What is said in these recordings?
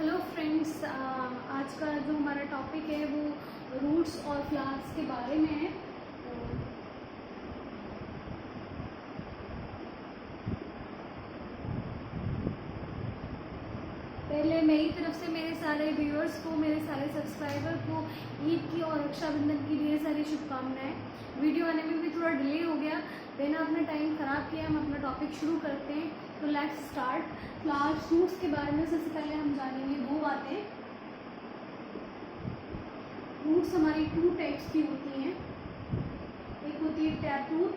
Hello friends, आज का जो हमारा टॉपिक है वो रूट्स और फ्लावर्स के बारे में है। तो पहले मेरी तरफ से मेरे सारे व्यूअर्स को, मेरे सारे सब्सक्राइबर को ईद की और रक्षाबंधन की ढेर सारी शुभकामनाएं। वीडियो आने में भी थोड़ा डिले हो गया, मैंने अपना टाइम ख़राब किया। हम अपना टॉपिक शुरू करते हैं, तो लेट्स स्टार्ट। फ्लावर्स फ्रूट्स के बारे में सबसे पहले हम जानेंगे वो बातें। रूट्स हमारी टू टाइप्स की होती हैं, एक होती है टैप रूट,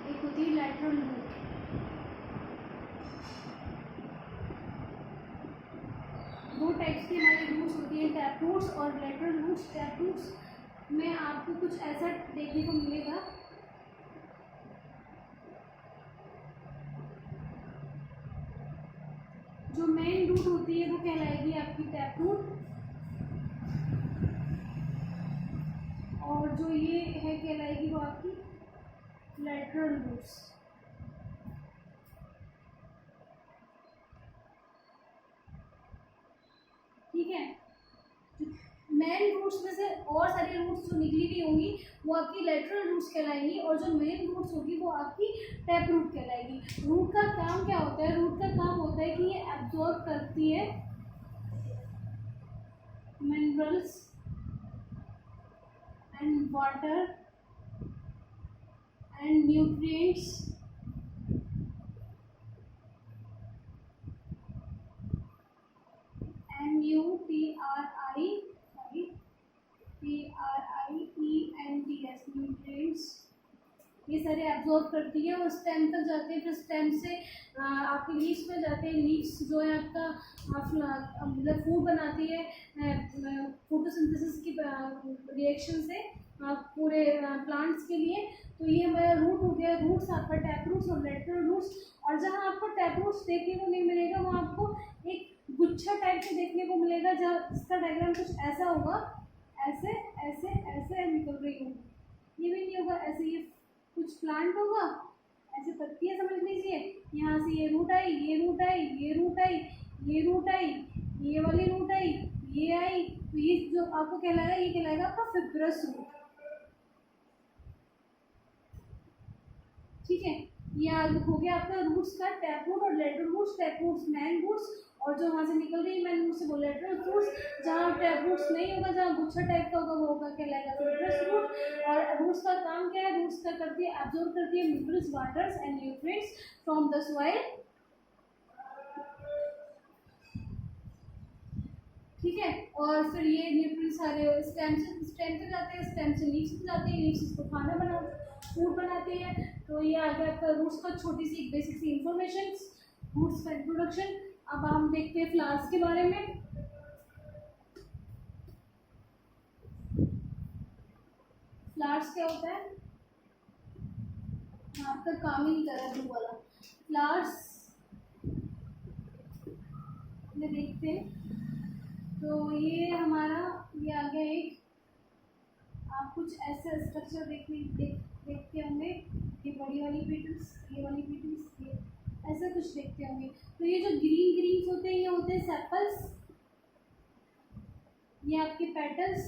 एक होती है लैटरल रूट। दो टाइप्स की हमारी रूट्स होती है, टैप रूट्स और लैटरल रूट्स। टैप रूट्स में आपको कुछ ऐसा देखने को मिलेगा, जो मेन रूट होती है वो कहलाएगी आपकी टैप रूट, और जो ये है कहलाएगी वो आपकी लैटरल रूट्स। ठीक है, मेन रूट्स में से और सारी रूट्स जो निकली हुई होंगी वो आपकी लेटरल रूट्स कहलाएंगी, और जो मेन रूट्स होगी वो आपकी टैप रूट कहलाएगी। रूट का काम क्या होता है? रूट का काम होता है कि ये एब्जॉर्ब करती है minerals and water and nutrients NUTRIENTS nutrients, ये सारे एब्जॉर्ब करती है और स्टेम तक जाते हैं। फिर स्टेम से आपके लीव्स में जाते हैं। लीव्स जो है आपका मतलब फूड बनाती है फोटोसिंथेसिस की रिएक्शन से पूरे प्लांट्स के लिए। तो ये हमारा रूट हो गया। रूट्स आपका टैप रूट्स और लेटरल रूट्स। और जहाँ आपको टैप रूट्स देखने को नहीं मिलेगा वहाँ आपको एक गुच्छा टाइप से देखने को मिलेगा, जहाँ इसका डायग्राम कुछ ऐसा होगा, ऐसे ऐसे ऐसे निकल रही होगी। ये भी नहीं होगा ऐसे, ये कुछ प्लांट होगा, ऐसे पत्तियां समझ लीजिए। यहाँ से ये रूट आई, ये रूट आई, ये रूट आई, ये रूट आई, ये वाली रूट आई, ये आई। तो ये जो आपको कहलाएगा, ये कहलाएगा आपका फिब्रस रूट। ठीक है, ये हो गया आपका रूट्स का टैप रूट और lateral roots. Tap roots main roots, और जो वहाँ से निकल रही है मेन रूट से वो लेटरल रूट्स। जहाँ टैप रूट्स नहीं होगा, जहाँ गुच्छा टाइप का होगा, वो होगा कहलाएगा फिब्रस रूट। और रूट्स का काम क्या है? रूट्स का करती है एब्जॉर्ब करती है minerals, waters and nutrients from the soil. ठीक है, और फिर ये न्यूट्रिएंट्स सारे स्टेम से जाते हैं, स्टेम से लीव्स में जाते हैं, लीव्स इसको खाना बना फूड बनाते हैं। तो ये आ गया आपका रूट्स का छोटी सी बेसिक सी इंफॉर्मेशन, रूट्स का इंट्रोडक्शन। अब हम देखते हैं फ्लावर्स के बारे में। फ्लावर्स क्या होता है? आपका काम ही नहीं कर रहा ब्लू वाला। फ्लावर्स में देखते हैं, तो ये हमारा ये आ गया एक, आप कुछ ऐसे स्ट्रक्चर देखते होंगे। ये बड़ी वाली पेटल्स, ये वाली पेटल्स, ये ऐसा कुछ देखते होंगे। तो ये जो ग्रीन ग्रीन होते हैं, ये होते हैं सेपल्स, ये आपके पेटल्स।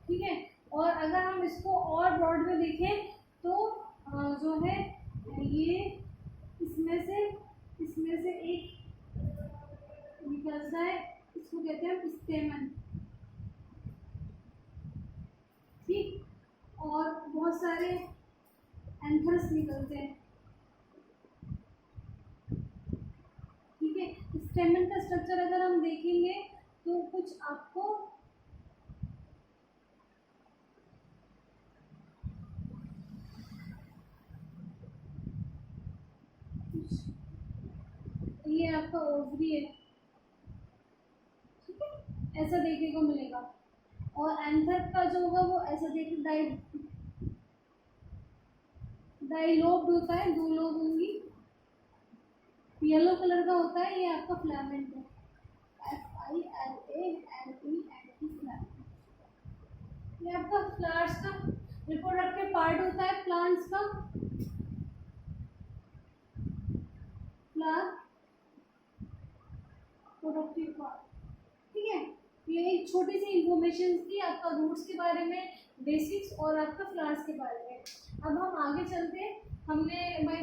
ठीक है, और अगर हम इसको और ब्रॉड में देखें तो जो है ये इसमें से एक निकलता है, इसको कहते हैं हम स्टेमन। ठीक, और बहुत सारे एंथर्स निकलते हैं। ठीक है, स्टेमन का स्ट्रक्चर अगर हम देखेंगे तो कुछ आपको ये आपका ओवरी है। ठीक है, ऐसा देखने को मिलेगा। और एंथर का जो होगा वो ऐसा देखिए, डाइलोब होता है, दो लोब होंगी। येलो कलर का होता है, ये आपका फिलामेंट है, FILAMENT फिलामेंट। ये आपका फ्लावर्स का रिप्रोडक्टिव पार्ट होता है प्लांट्स का। Flower productive part. ठीक है, ये एक छोटी सी इंफॉर्मेशन थी आपका रूट्स के बारे में, बेसिक्स और आपका फ्लावर्स के बारे में। अब हम आगे चलते हैं। मैं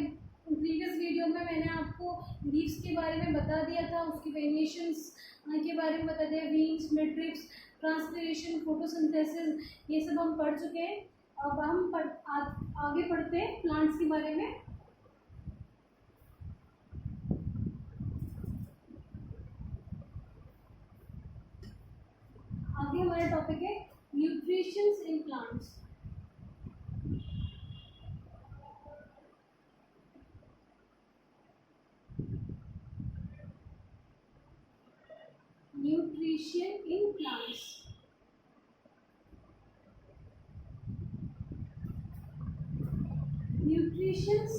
प्रीवियस वीडियो में मैंने आपको लीव्स के बारे में बता दिया था, उसकी वेरिएशंस के बारे में बता दिया, विंग्स, मिडरिप्स, ट्रांसपिरेशन, फोटोसिंथेसिस, ये सब हम पढ़ चुके हैं। अब हम आगे पढ़ते हैं प्लांट्स के बारे में। आगे हमारा टॉपिक है nutritions in plants. Nutrition in plants. Nutritions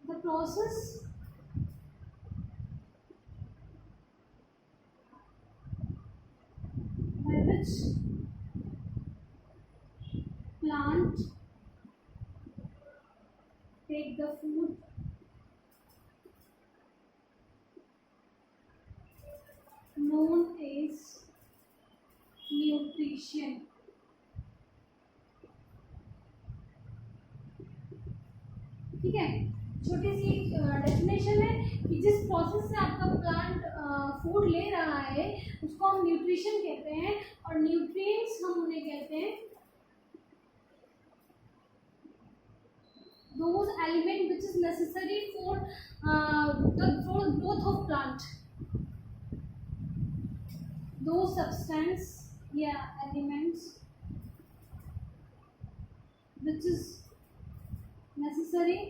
the process by which plant take the food known as nutrition। ठीक है, छोटी सी डेफिनेशन है कि जिस प्रोसेस से आपका प्लांट फूड ले रहा है उसको हम न्यूट्रिशन कहते हैं, और न्यूट्रिएंट्स हम उन्हें कहते हैं those element which is necessary for the growth of plant, those substance elements which is necessary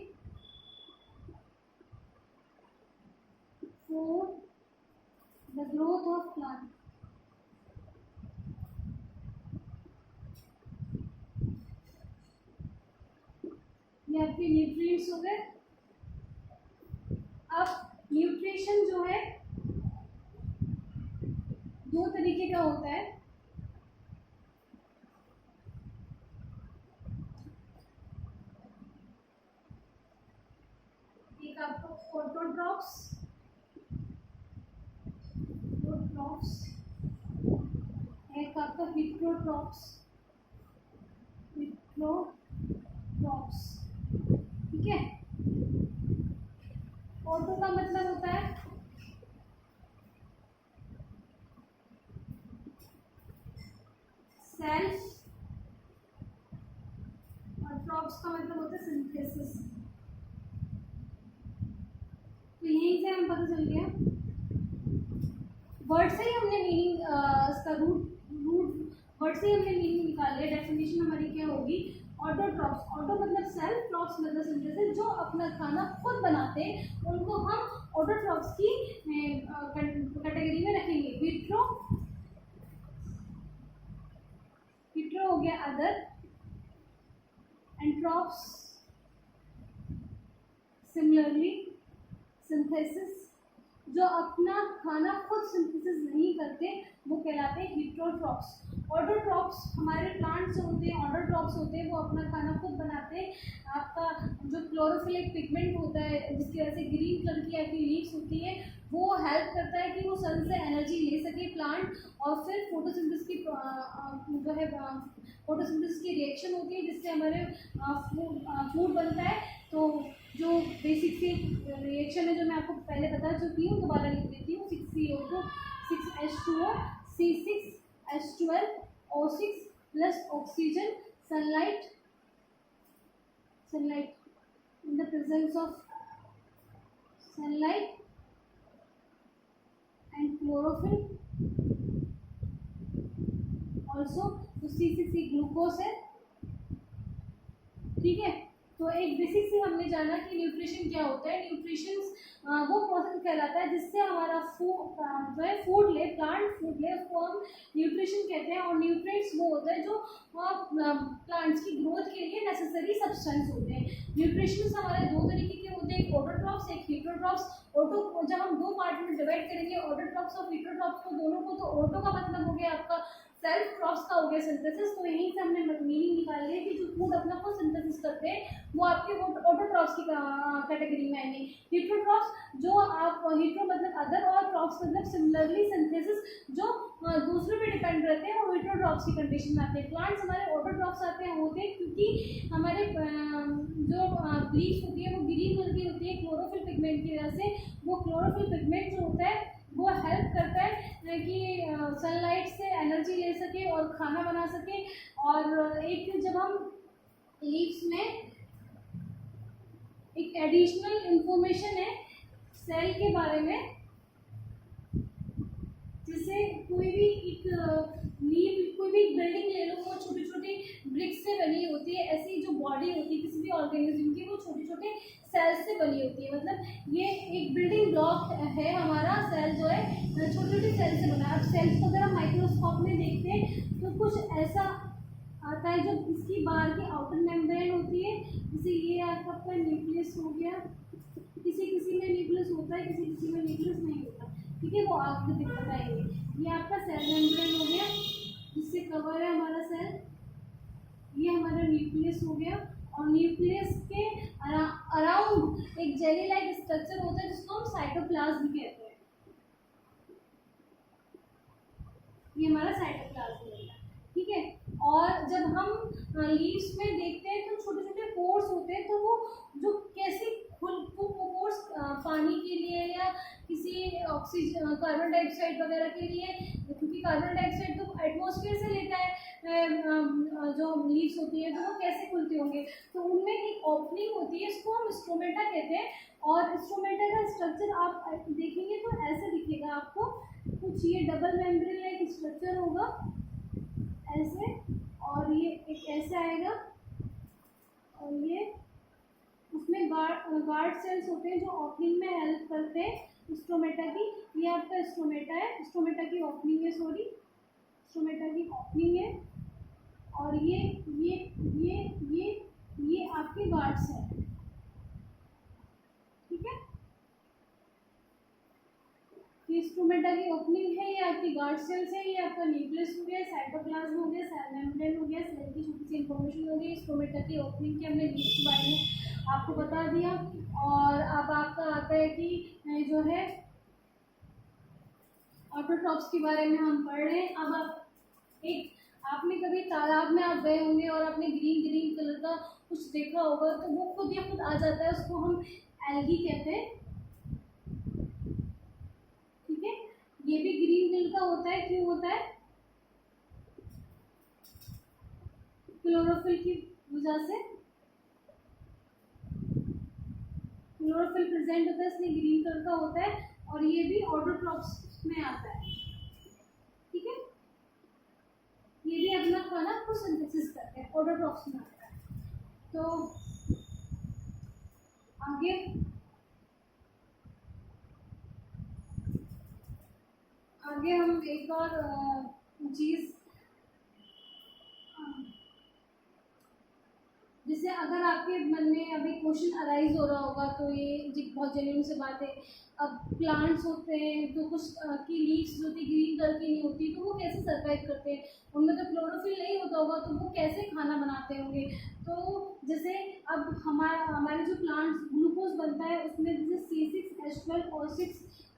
for the growth of plant। ये आपके न्यूट्रिएंट्स हो गए। अब न्यूट्रिशन जो है दो तरीके का होता है। एक आपका फोटोट्रॉप्स, एक आपका हिट्रोट्रॉप्स। ठीक है, ऑटो का मतलब होता है सेल्फ, और ट्रॉप्स का मतलब होता है सिंथेसिस। तो यहीं से हम पता चल गया, वर्ड से ही हमने मीनिंग इसका रूट वर्ड से ही हमने मीनिंग निकाल लिया। डेफिनेशन हमारी क्या होगी, ऑटोट्रॉप्स, ऑटो मतलब सेल्फ, ट्रॉप्स मतलब सिंथेसिस, जो अपना खाना खुद बनाते हैं उनको हम ऑटोट्रॉप्स की कैटेगरी में रखेंगे। विट्रो हो गया other, and trophs similarly synthesis, जो अपना खाना खुद सिंथेसिस नहीं करते वो कहलाते हैं हिट्रोट्रॉप्स। ऑटोट्रॉप्स हमारे प्लांट्स जो होते हैं, ऑटोट्रॉप्स होते हैं, वो अपना खाना खुद बनाते हैं। आपका जो क्लोरोफिलिक पिगमेंट होता है जिसकी वजह से ग्रीन कलर की आपकी लीव्स होती है, वो हेल्प करता है कि वो सन से एनर्जी ले सके प्लांट, और फिर फोटोसिंथेसिस की जो है फोटोसिंथेसिस की रिएक्शन होती है जिससे हमारे फूड बनता है। तो जो बेसिक सी रिएक्शन है जो मैं आपको पहले बता चुकी हूँ, दोबारा लिख देती हूँ। 6CO2 6H2O C6H12 O6 plus oxygen, sunlight in the presence of sunlight and chlorophyll also, तो C ग्लूकोज है। ठीक है, तो एक बेसिक से हमने जाना कि न्यूट्रिशन क्या होता है। न्यूट्रिशन वो प्रोसेस कहलाता है जिससे हमारा जो है फूड ले, प्लांट फूड ले, उसको हम न्यूट्रिशन कहते हैं। और न्यूट्रिएंट्स वो होता है जो प्लांट्स की ग्रोथ के लिए नेसेसरी सब्सटेंस होते हैं। न्यूट्रिशंस हमारे दो तरीके के होते हैं, एक ऑटोट्रॉप्स, एक हिट्रोट्रॉप्स। जब हम दो पार्ट में डिवाइड करेंगे ऑटोट्रॉप्स और हिट्रोट्रॉप्स को दोनों को, तो ऑटो का मतलब हो गया आपका सेल्फ ट्रॉप्स का हो गया सिंथेसिस। तो यहीं से हमने मीनिंग निकाल लिया कि जो फूड अपना खुद सिंथेसिस करते हैं वो आपके ऑटोट्रॉप्स की कैटेगरी में आएंगे। हीटरोट्रॉप्स जो आप हीटरो मतलब अदर और ट्रॉप्स मतलब सिमिलरली सिंथेसिस जो दूसरों पे डिपेंड रहते हैं वो हीटरोट्रॉप्स की कंडीशन में आते हैं। प्लांट्स हमारे ऑटोट्रॉप्स आते हैं होते हैं क्योंकि हमारे जो लीफ होती है वो ग्रीन कलर की होती है क्लोरोफिल पिगमेंट की वजह से। वो क्लोरोफिल पिगमेंट जो होता है वो हेल्प करता है कि सनलाइट से एनर्जी ले सके और खाना बना सके। और एक जब हम लीव्स में एक एडिशनल इंफॉर्मेशन है सेल के बारे में, जैसे कोई भी एक लीव कोई भी बिल्डिंग ले लो वो छोटी छोटी ब्रिक्स से बनी होती है। ऐसी जो बॉडी होती है किसी भी ऑर्गेनिज्म की वो छोटे छोटे सेल्स से बनी होती है। मतलब ये एक बिल्डिंग ब्लॉक है हमारा सेल जो है छोटी छोटी सेल से बना है। अब सेल्स को अगर हम माइक्रोस्कोप में देखते हैं तो कुछ ऐसा आता है जो इसकी बाहर की आउटर मेम्ब्रेन होती है। जैसे ये आपका न्यूक्लियस हो गया, किसी किसी में न्यूक्लियस होता है किसी किसी में न्यूक्लियस नहीं होता, ठीक है, वो आपको बताएंगे। ये आपका सेल मेम्ब्रेन हो गया जिससे कवर है हमारा सेल, ये हमारा न्यूक्लियस हो गया। और न्यूक्लियस के अराउंड एक जेली लाइक स्ट्रक्चर होता है जिसको हम साइटोप्लाज्म कहते हैं। ये हमारा साइटोप्लाज्म होता है, ठीक है। और जब हम लीव्स में देखते हैं तो छोटे छोटे पोर्स होते हैं, तो वो जो कैसे पोर्स पानी के लिए या किसी ऑक्सीजन कार्बन डाइऑक्साइड वगैरह के लिए, क्योंकि कार्बन डाइऑक्साइड तो एटमॉस्फेयर से लेता है जो लीव्स होती है, तो वो कैसे खुलते होंगे। तो उनमें एक ओपनिंग होती है, इसको हम स्ट्रोमेटा कहते हैं। और स्ट्रोमेटा का स्ट्रक्चर आप देखेंगे तो ऐसे दिखेगा आपको कुछ, ये डबल मेम्ब्रेन लाइक स्ट्रक्चर होगा ऐसे, और ये एक ऐसे आएगा, और ये उसमें गार्ड सेल्स होते हैं जो ओपनिंग में हेल्प करते हैं स्ट्रोमेटा की। ये आपका स्ट्रोमेटा है, स्ट्रोमेटा की ओपनिंग है, सॉरी स्ट्रोमेटा की ओपनिंग है। और ये आपके गार्ड्स हैं, ठीक है। ये स्ट्रोमेटा की ओपनिंग है, ये आपकी गार्ड सेल्स है, ये आपका न्यूक्लियस हो गया, साइटोप्लाज्म हो गया, सेल मेम्ब्रेन हो गया, सेल की छोटी सी इंफॉर्मेशन हो गई। स्ट्रोमेटा की ओपनिंग के हमने लीव्स के बारे में आपको बता दिया। और अब आपका आता है कि जो है ऑटोट्रॉप्स के बारे में हम पढ़ रहे हैं। अब आप एक आपने कभी तालाब में आप गए होंगे और आपने ग्रीन ग्रीन कलर का कुछ देखा होगा, तो वो खुद या खुद आ जाता है, उसको हम एल्गी कहते हैं, ठीक है। ये भी ग्रीन कलर का होता है, क्यों होता है? क्लोरोफिल की वजह से, क्लोरोफिल प्रेजेंट होता है इसलिए ग्रीन कलर का होता है। और ये भी ऑटोट्रॉप्स में आता है, ठीक है। ये भी अपना खाना खुद सिंथेसिस करते हैं, ऑटोट्रॉप्स में आता है। तो आगे हम एक और चीज़, जैसे अगर आपके मन में अभी क्वेश्चन अराइज हो रहा होगा, तो ये बहुत जेन्युइन से बात है। अब प्लांट्स होते हैं तो कुछ की लीव्स जो होती ग्रीन कलर की नहीं होती, तो वो कैसे सर्वाइव करते हैं, उनमें तो क्लोरोफिल नहीं होता होगा, तो वो कैसे खाना बनाते होंगे। तो जैसे अब हमारे जो प्लांट्स ग्लूकोज बनता है उसमें जैसे C6H12O6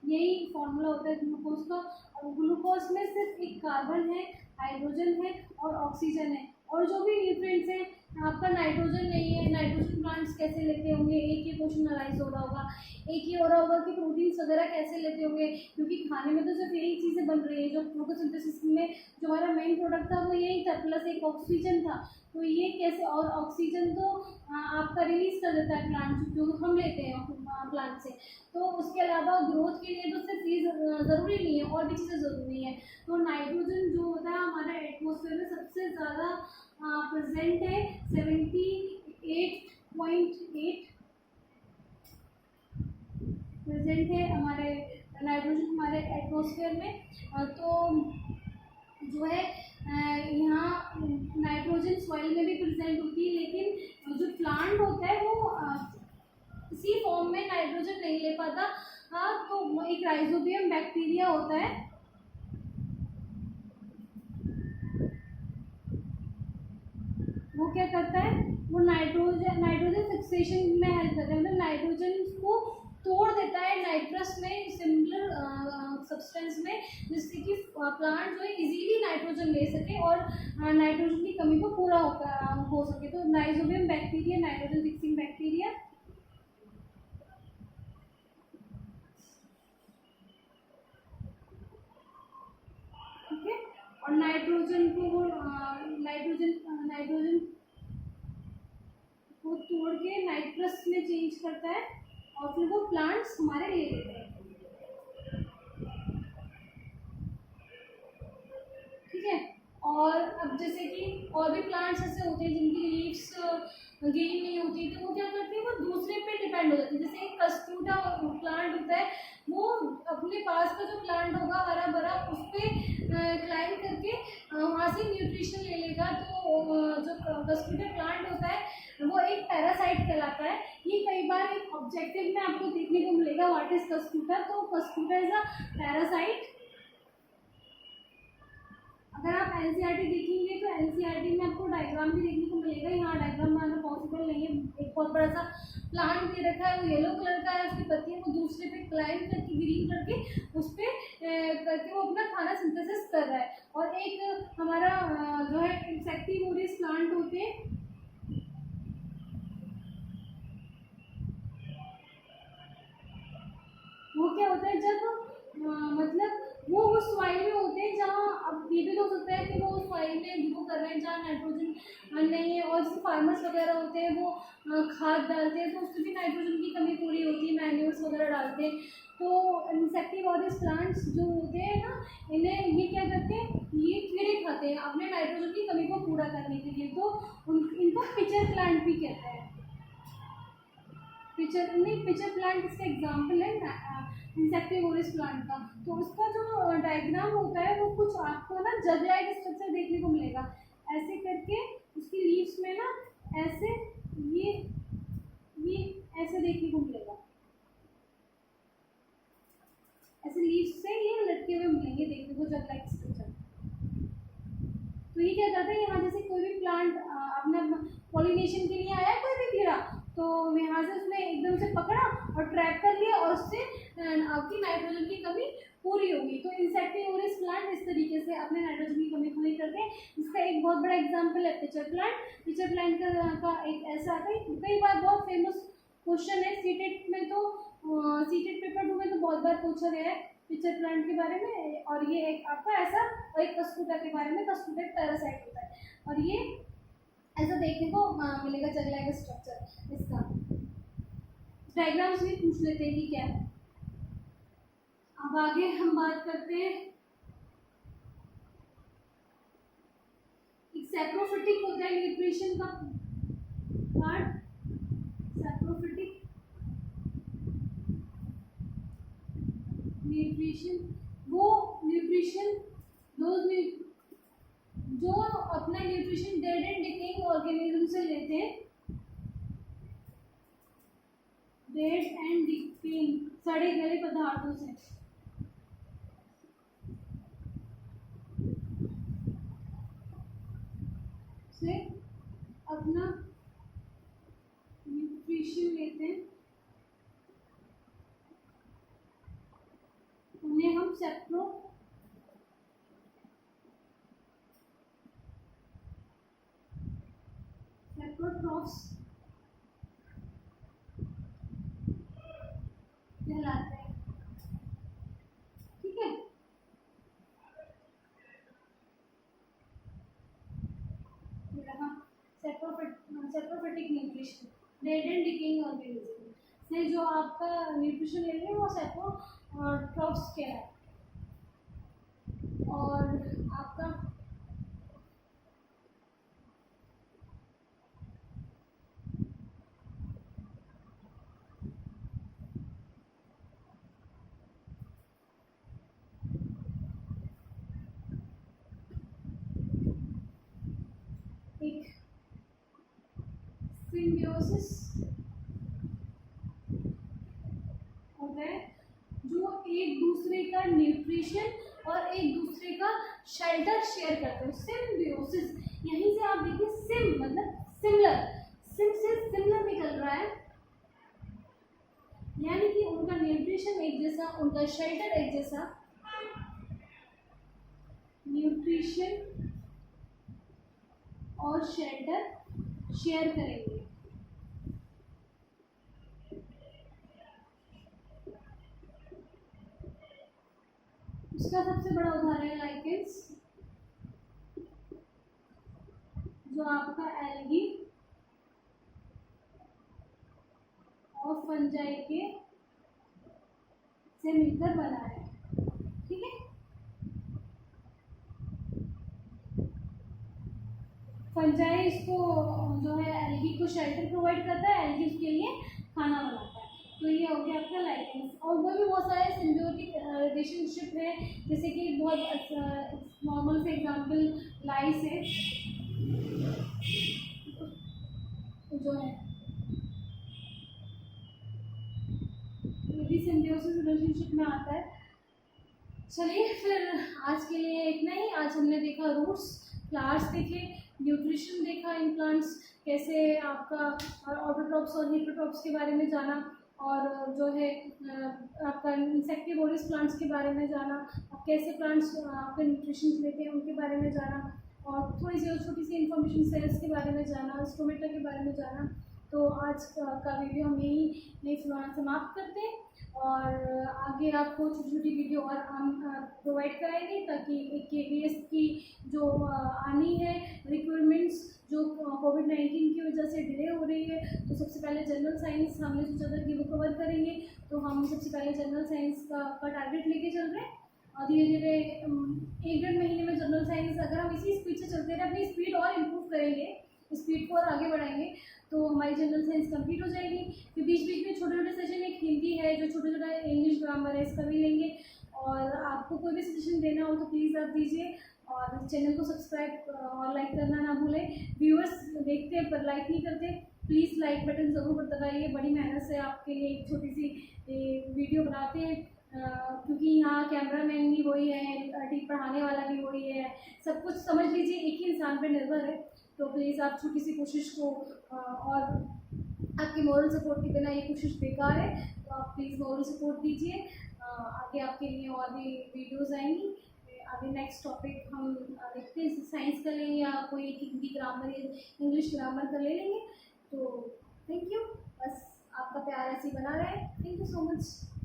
यही फॉर्मूला होता है ग्लूकोज का। और ग्लूकोज में सिर्फ एक कार्बन है, हाइड्रोजन है और ऑक्सीजन है, और जो भी न्यूट्रिएंट्स हैं आपका नाइट्रोजन नहीं है। नाइट्रोजन प्लांट्स कैसे लेते होंगे, एक ये क्वेश्चन अराइज हो रहा होगा। एक ये हो रहा होगा कि प्रोटीन्स वगैरह कैसे लेते होंगे, क्योंकि खाने में तो सिर्फ यही चीज़ें बन रही है। जो फोटोसिंथेसिस में जो हमारा मेन प्रोडक्ट था वो यही था, प्लस एक ऑक्सीजन था। तो ये कैसे, और ऑक्सीजन तो आपका रिलीज कर देता है प्लांट जो हम लेते हैं प्लांट से। तो उसके अलावा ग्रोथ के लिए तो सिर्फ ये ज़रूरी नहीं है, और भी चीज़ें ज़रूरी है। तो नाइट्रोजन जो होता है हमारे एटमॉस्फेयर में सबसे ज़्यादा प्रेजेंट है, 78.8 प्रेजेंट है हमारे नाइट्रोजन हमारे एटमॉस्फेयर में। तो जो है यहाँ नाइट्रोजन सॉइल में भी प्रेजेंट होती है, लेकिन जो प्लांट होता है वो इसी फॉर्म में नाइट्रोजन नहीं ले पाता। तो एक राइजोबियम बैक्टीरिया होता है, क्या करता है, वो नाइट्रोजन फिक्सेशन में हेल्प करता है, मतलब नाइट्रोजन को तोड़ देता है नाइट्रस में, सिमिलर सब्सटेंस में, जिससे कि प्लांट जो है इजीली नाइट्रोजन ले सके और नाइट्रोजन की कमी को पूरा हो सके। तो नाइजोबियम बैक्टीरिया, नाइट्रोजन फिक्सिंग बैक्टीरिया। ठीक है, और नाइट्रोजन को तोड़ के नाइट्रस में चेंज करता है और फिर वो प्लांट्स हमारे ले लेते हैं। ठीक है, और अब जैसे कि और भी प्लांट्स ऐसे होते हैं जिनकी लीव्स ग्रीन नहीं होती, तो वो क्या करते हैं, वो दूसरे पे डिपेंड हो जाती है। जैसे एक कस्टूटा प्लांट होता है, वो अपने पास का जो प्लांट होगा हरा भरा, उस पर क्लाइम करके वहाँ से न्यूट्रिशन ले लेगा। तो जो कस्टूटा प्लांट होता है वो एक पैरासाइट कहलाता है। ये कई बार एक ऑब्जेक्टिव में आपको देखने को मिलेगा, व्हाट इज कस्टूटा। तो कस्टूटा इज अ पैरासाइट। अगर आप एनसीईआरटी देखेंगे तो एनसीईआरटी में आपको डायग्राम भी देखने को मिलेगा। यहाँ डायग्राम बनाना पॉसिबल नहीं है। एक बहुत बड़ा सा प्लांट दे रखा है, वो येलो कलर का है, उसकी पत्तियाँ वो दूसरे पे क्लाइम करके ग्रीन करके उस पर करके वो अपना खाना सिंथेसिस कर रहा है। और एक हमारा जो है इंसेक्टिवोरस प्लांट होते हैं, वो क्या होता है, जब मतलब वो उस सॉइल में होते हैं जहाँ, अब ये भी तो हो सकता है कि वो उस सॉइल में ग्रो कर रहे हैं जहाँ नाइट्रोजन नहीं है, और जैसे फार्मर्स वगैरह होते हैं वो खाद डालते हैं तो उसमें भी नाइट्रोजन की कमी पूरी होती है, मैन्यूर्स वगैरह डालते हैं। तो इंसेक्टिवोरस प्लांट्स जो होते हैं ना, इन्हें ये क्या करते हैं, ये कीड़े खाते हैं अपने नाइट्रोजन की कमी को पूरा करने के लिए। तो इनको पिचर प्लांट भी कहते हैं। पिचर प्लांट इसका एग्जाम्पल है इंसेक्टिवोरस प्लांट का। तो उसका जो डायग्राम होता है वो कुछ आपको ना जग लाइक स्ट्रक्चर देखने को मिलेगा। ऐसे करके उसकी लीव्स में ना ऐसे ये ऐसे देखने को मिलेगा, ऐसे लीव्स से ये लटके हुए मिलेंगे देखने को, जग लाइक स्ट्रक्चर। तो ये क्या करता है, यहाँ जैसे कोई भी प्लांट अपना पॉलिनेशन के लिए आया, कोई भी कीड़ा, तो यहाँ से उसने एकदम से पकड़ा और ट्रैप कर लिया और उससे आपकी नाइट्रोजन की कमी पूरी होगी। तो इंसेक्टिवोरस प्लांट इस तरीके से अपने नाइट्रोजन की कमी पूरी करते हैं। इसका एक बहुत बड़ा एग्जांपल है पिचर प्लांट। पिचर प्लांट का एक ऐसा आता है, कई बार बहुत फेमस क्वेश्चन है सीटेट में, तो सीटेट पेपर 2 में तो बहुत बार पूछा गया है पिचर प्लांट के बारे में। और ये एक आपका ऐसा, और एक कस्टूटा के बारे में, कस्टूटा एक पैरासाइट होता है और ये ऐसा देखने को मिलेगा जग लाइक स्ट्रक्चर। इसका डायग्राम्स भी पूछ लेते हैं कि क्या है। अब आगे हम बात करते हैं, एक सैप्रोफिटिक होता है न्यूट्रिशन का पार्ट। सैप्रोफिटिक न्यूट्रिशन, वो न्यूट्रिशन जो अपना nutrition dead and decaying organism से लेते हैं। डेड एंड डिकेइंग, सड़े गले पदार्थों से अपना न्यूट्रिशन लेते हैं, उन्हें हम सेप्रोट्रॉफ्स कहलाते हैं। ठीक है, saprophytic nutrition, dead and decaying organism से जो आपका न्यूट्रिशन ले रहे हैं वो सेप्रोट्रॉफ्स कहलाते हैं। और आपका एक सिम्बियोसिस होता है, जो एक दूसरे का न्यूट्रिशन और एक दूसरे का शेल्टर शेयर करते हैं। सिम्बियोसिस, यहीं से आप देखिए, सिम मतलब सिमिलर, सिम से सिमिलर निकल रहा है, यानी कि उनका न्यूट्रिशन एक जैसा, उनका शेल्टर एक जैसा, न्यूट्रिशन और शेल्टर शेयर करेंगे। उसका सबसे बड़ा उदाहरण है लाइकेंस, जो आपका एल्गी और फंजाई के से मिलकर बना है। ठीक है, फंजाई इसको जो है एल्गी को शेल्टर प्रोवाइड करता है, एल्गी उसके लिए खाना बनाता है। तो ये हो गया आपका लाइकेंस। और वो भी बहुत सारे सिम्बियोटिक रिलेशनशिप है, जैसे कि बहुत नॉर्मल से एग्जांपल लाइस है जो है, ये भी सिम्बियोसिस रिलेशनशिप में आता है। चलिए फिर आज के लिए इतना ही। आज हमने देखा रूट्स, फ्लावर्स देखे, न्यूट्रिशन देखा इन प्लांट्स, कैसे आपका ऑटोट्रॉप्स और हेटरोट्रॉप्स के बारे में जाना, और जो है आपका इंसेक्टिवोरस प्लांट्स के बारे में जाना, और कैसे प्लांट्स आपके न्यूट्रिशन लेते हैं उनके बारे में जाना, और थोड़ी सी छोटी सी इन्फॉर्मेशन सेल्स के बारे में जाना, स्टोमेटा के बारे में जाना। तो आज का वीडियो हम यही समाप्त करते हैं, और आगे आपको छोटी छोटी वीडियो और हम प्रोवाइड कराएंगे, ताकि एक KVS की जो आनी है रिक्वायरमेंट्स, जो कोविड-19 की वजह से डिले हो रही है, तो सबसे पहले जनरल साइंस हमने सोचा था कि वो कवर करेंगे। तो हम सबसे पहले जनरल साइंस का टारगेट लेके चल रहे हैं, और धीरे धीरे 1-1.5 महीने में जनरल साइंस, अगर हम इसी स्पीड से चलते रहे, अपनी स्पीड और इम्प्रूव करेंगे, स्पीड को और आगे बढ़ाएंगे, तो हमारी जनरल साइंस कंप्लीट हो जाएगी। फिर बीच बीच में छोटे छोटे सेशन, एक हिंदी है, जो छोटा छोटा इंग्लिश ग्रामर है, इसका भी लेंगे। और आपको कोई भी सजेशन देना हो तो प्लीज़ आप दीजिए, और चैनल को सब्सक्राइब और लाइक करना ना भूलें। व्यूअर्स देखते हैं पर लाइक नहीं करते, प्लीज़ लाइक बटन ज़रूर दबाइए। बड़ी मेहनत से आपके लिए एक छोटी सी वीडियो बनाते हैं, क्योंकि यहाँ कैमरा मैन भी वही है, पढ़ाने वाला भी वही है, सब कुछ समझ लीजिए एक ही इंसान पर निर्भर है। तो प्लीज़ आप छोटी सी कोशिश को, और आपकी मॉरल सपोर्ट के बिना ये कोशिश बेकार है, तो आप प्लीज़ मॉरल सपोर्ट दीजिए। आगे आपके लिए और भी वीडियोस आएंगी। आगे नेक्स्ट टॉपिक हम देखते हैं, साइंस का लेंगे या कोई हिंदी ग्रामर या इंग्लिश ग्रामर का ले लेंगे। तो थैंक यू, बस आपका प्यार ऐसे ही बना रहे। Thank you so much.